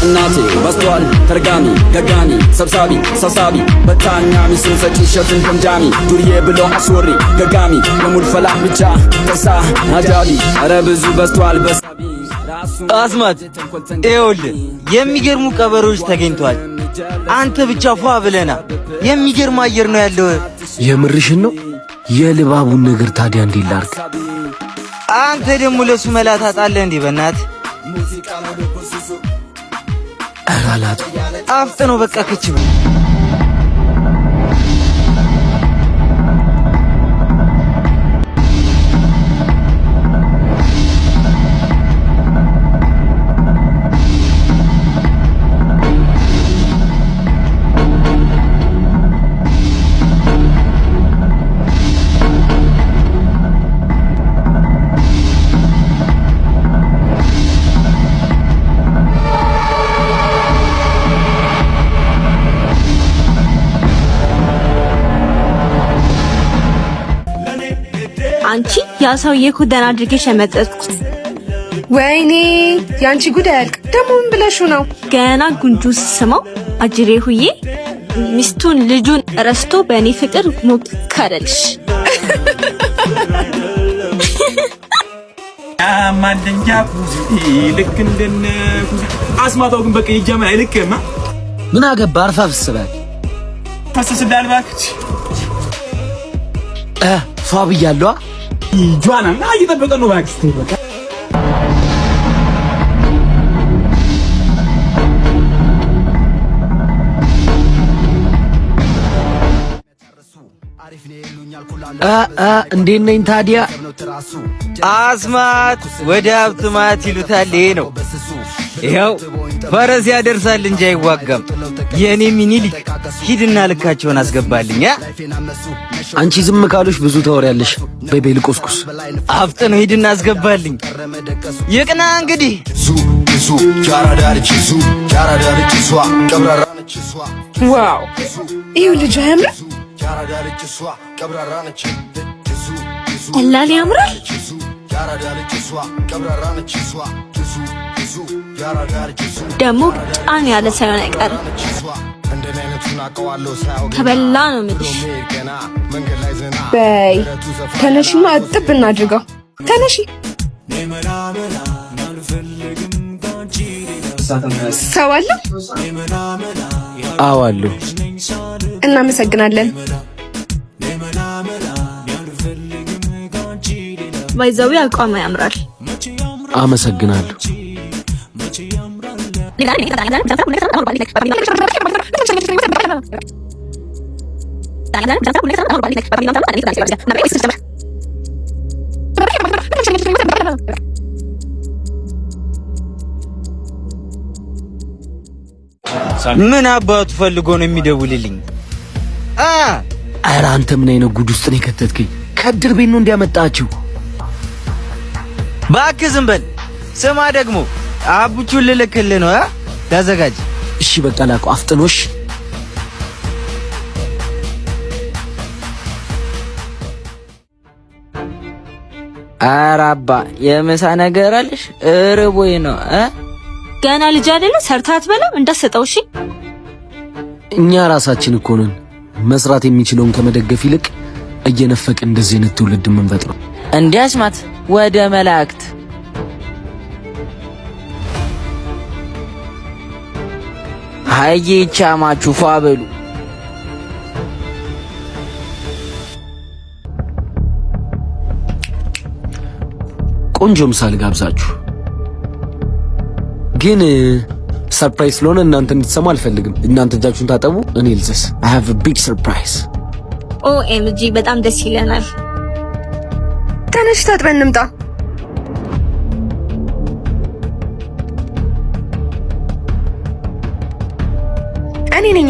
እናቴ በስቷል ተርጋሚ ገጋሚ ሰብሳቢ ሰብሳቢ በታኛ ሚስን ሰጪ ሸፍን ገምጃሚ ዱርዬ ብሎ አስወሪ ገጋሚ የሙድ ፈላህ ብቻ ተሳ አጃቢ ኧረ ብዙ በስቷል በሳቢ አስማት ይኸውልህ የሚገርሙ ቀበሮች ተገኝተዋል። አንተ ብቻ ፏ ብለና የሚገርም አየር ነው ያለው። የምርሽን ነው? የልባቡን ነገር ታዲያ እንዴት ላድርግ? አንተ ደግሞ ለሱ መላ ታጣለህ እንዴ? በእናትህ አራላት አፍጥነው በቃ ከችብ አንቺ ያ ሰውዬ እኮ ደህና አድርገሽ ያመጣጥኩት። ወይኔ ያንቺ ጉድ አያልቅ። ደግሞ ምን ብለሽ ነው? ገና ጉንጁ ስስመው አጅሬ ሁዬ ሚስቱን ልጁን ረስቶ በእኔ ፍቅር ሞከረልሽ። ማንደኛ ኩዚ ልክ እንደነ ኩዚ አስማታው ግን በቃ ይጀማ አይልክማ። ምን አገባ አርፋ ፍስበል ፈስስ እንዳልባክች ፋብ ያለው ጆአና እና እየጠበቀ ነው ባክስ ተበቃ እንዴት ነኝ ታዲያ? አስማት ወደ ሀብትማት ይሉታል። ይሄ ነው ይኸው ፈረስ ያደርሳል እንጂ አይዋጋም። የኔ ሚኒሊክ ሂድና ልካቸውን አስገባልኝ። አንቺ ዝም ካሉሽ ብዙ ታወሪያለሽ። በቤል ቆስቁስ አፍጥነው ሂድና አስገባልኝ። ይቅና እንግዲህ ዋው ይሄው ልጅ ያምራል። ቀላል ያምራል። ደግሞ ጫን ያለ ሳይሆን አይቀርም። ተበላ ነው የምልሽ። በይ ተነሽማ እጥብ እናድርገው። ተነሺ። ሰው አለ? አዎ አሉ። እናመሰግናለን። ባይዛዊ አቋም ያምራል። አመሰግናለሁ። ምን አባቱ ፈልጎ ነው የሚደውልልኝ? ኧረ አንተ ምን አይነት ጉድ ውስጥ ነው የከተትከኝ? ከድር ቤት ነው እንዲያመጣችሁ። እባክህ ዝም በል። ስማ ደግሞ አቡቹን ልልክልህ ነው። ተዘጋጅ። እሺ በቃ ላኩ። አፍጥኖሽ ኧረ አባ የምሳ ነገር አለሽ? እርቦኝ ነው። ገና ልጅ አይደለ? ሰርታ አትበላም እንዳሰጠው። እሺ እኛ ራሳችን እኮ ነን መስራት የሚችለውን ከመደገፍ ይልቅ እየነፈቅ እንደዚህ አይነት ትውልድ የምንፈጥረው። እንዲያስማት ወደ መላእክት ሃዬ ቻማችሁ ፏበሉ። ቆንጆ ምሳል ጋብዛችሁ ግን ሰርፕራይዝ ስለሆነ እናንተ እንድትሰሙ አልፈልግም። እናንተ እጃችሁን ታጠቡ፣ እኔ ልዘስ። I have a big surprise. OMG በጣም ደስ ይለናል። ተነሽ ታጥበን እንምጣ። እኔ ነኝ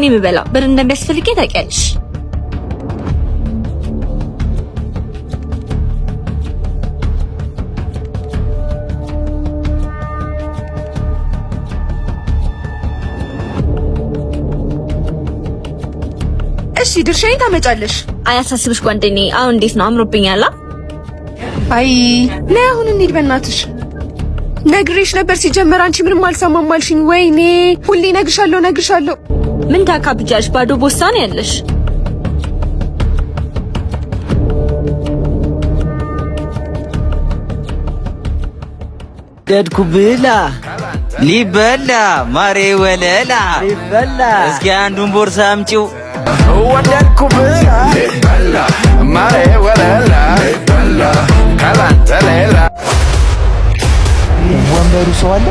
የምበላው። ብር እንደሚያስፈልገኝ ታውቂያለሽ። እሺ ድርሻዬን ታመጫለሽ። አያሳስብሽ ጓደኛዬ። አሁን እንዴት ነው? አምሮብኛል። አይ ነይ አሁን እንሂድ በእናትሽ። ነግሬሽ ነበር ሲጀመር አንቺ ምንም አልሰማም አልሽኝ። ወይኔ ሁሌ ነግርሻለሁ። ምን ታካብጃለሽ? ባዶ ቦርሳ ነው ያለሽ። ደድኩ ብላ ሊበላ ማሬ ወለላ ሊበላ እስኪ አንዱን ቦርሳ አምጪው ወደድኩ ብላ ሊበላ ማሬ ወለላ ሊበላ ካላንተ ሌላ ወንበሩ ሰው አለ